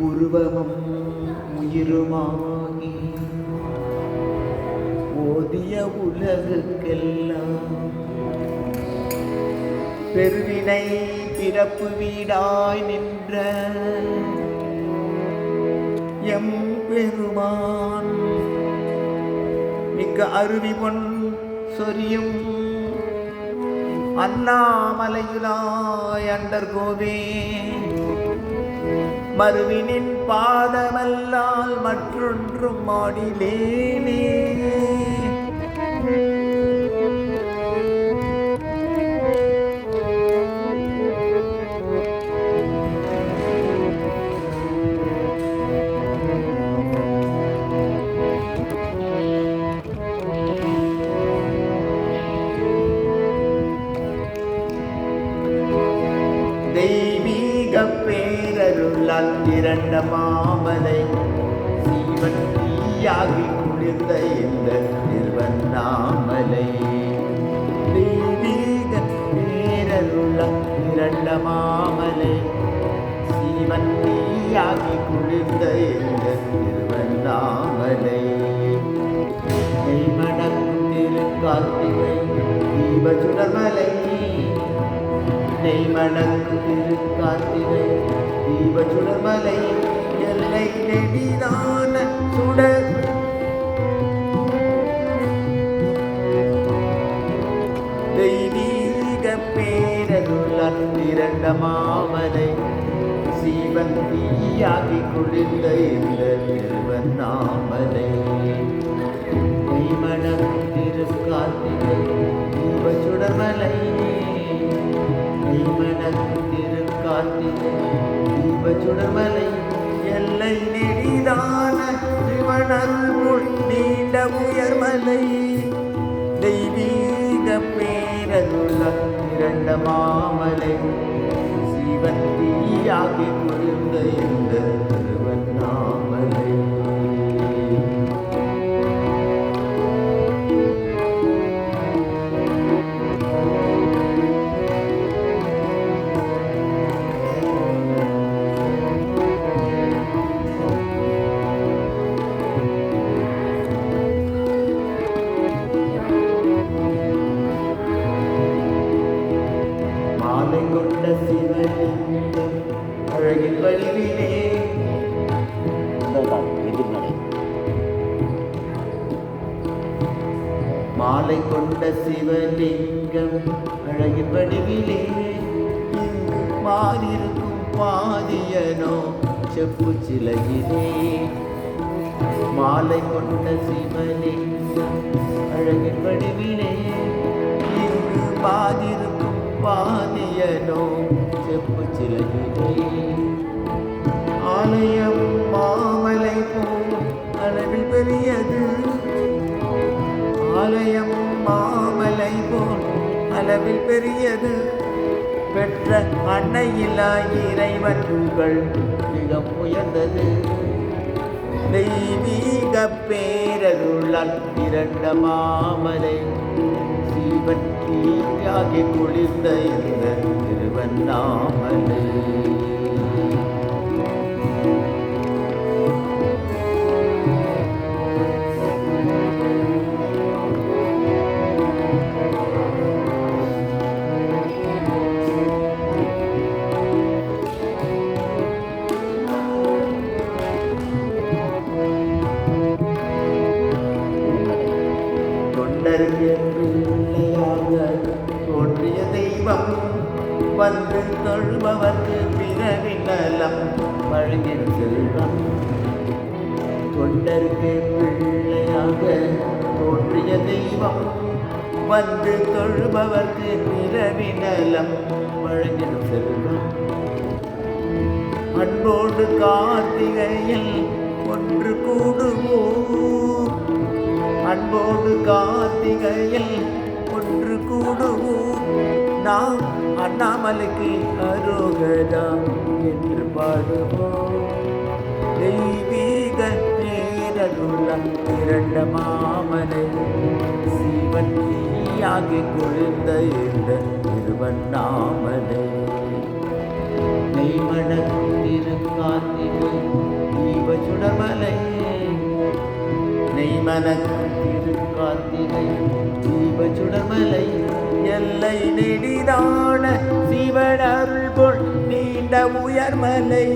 உருவமும் உயிருமாகி ஓதிய உலகுக்கெல்லாம் பெருவினை பிறப்பு வீடாய் நின்ற எம் பெருமான் மிக்க அருவி பொன் சொரியும் அண்ணாமலையுலாய் அண்டர்கோவே மருவினின் பாதமல்லால் மற்றொன்றும் மாடிலேனே. தெய்வீக பேரருளால் திரண்ட மாமலை சீவன் தீயாகி குளிர்ந்த இந்த திருவண்ணாமலை. தெய்வீக பேரருளால் திரண்ட மாமலை சீவன் தீயாகி குளிர்ந்த இந்த திருவண்ணாமலை. நெய்மணக்கும் திருக்கார்த்திகை தீபசுடர்மலை நெய்மணக்கும் திருக்கார்த்திகை தீபசுடர்மலை எல்லை நெடிதான சுடர் தெய்வீக பேரருளால் திரண்ட மாமலை சீவன் தீயாகி குளிர்ந்த இந்த திருவண்ணாமலை. நெய்மணக்கும் திருக்கார்த்திகை தீபசுடர்மலை நெய்மணக்கும் திருக்கார்த்திகை தீபசுடர்மலை எல்லை நெடிதான சிவனருள் நீண்ட உயர்மலை. தெய்வீக பேரருளால் திரண்ட மாமலை சீவன் தீயாகி குளிர்ந்த இந்த திருவண்ணாமலை. மாலை கொண்ட சிவலிங்கம் அழகின் வடிவிலே மாலை கொண்ட சிவலிங்கம் அழகின் வடிவிலே இங்கு மாறிருக்கும் பாதியனோ செப்பு சிலையிலே. மாலை கொண்ட சிவலிங்கம் அழகின் வடிவிலே இங்கு பாதிருக்கும் பாதியனோ செப்பு சிலையிலே. ஆலயம் மாமலை போல் அளவில் பெரியது ஆலயம் மாமலை போல் அளவில் பெரியது பெற்ற அன்னையில்லா இறைவன் புகழ் மிக உயர்ந்தது. தெய்வீக பேரருளால் திரண்ட மாமலை சீவன் தீயாகி குளிர்ந்த இந்த திருவண்ணாமலை. பிள்ளையாக தோன்றிய தெய்வம் வந்து தொழுபவர்க்கு பிறவி நலம் வழங்கிய செல்வம். தொண்டருக்கு பிள்ளையாக தோன்றிய தெய்வம் வந்து தொழுபவர்க்கு பிறவி நலம் வழங்கிய செல்வம். அன்போடு கார்த்திகையில் ஒன்று கூடுவோம் அன்போடு கார்த்திகையில் ஒன்று கூடுவோம் நாம் அண்ணாமலைக்கு அரோகரா என்று பாடுவோம். தெய்வீக பேரருளால் திரண்ட மாமலை சீவன் தீயாகி குளிர்ந்த இந்த திருவண்ணாமலை. சுடமலை நெய்மனக்கும் திருக்கார்த்திகை தீப சுடமலை எல்லை நெடிதான சிவன் அருள் போல் நீண்ட உயர்மலை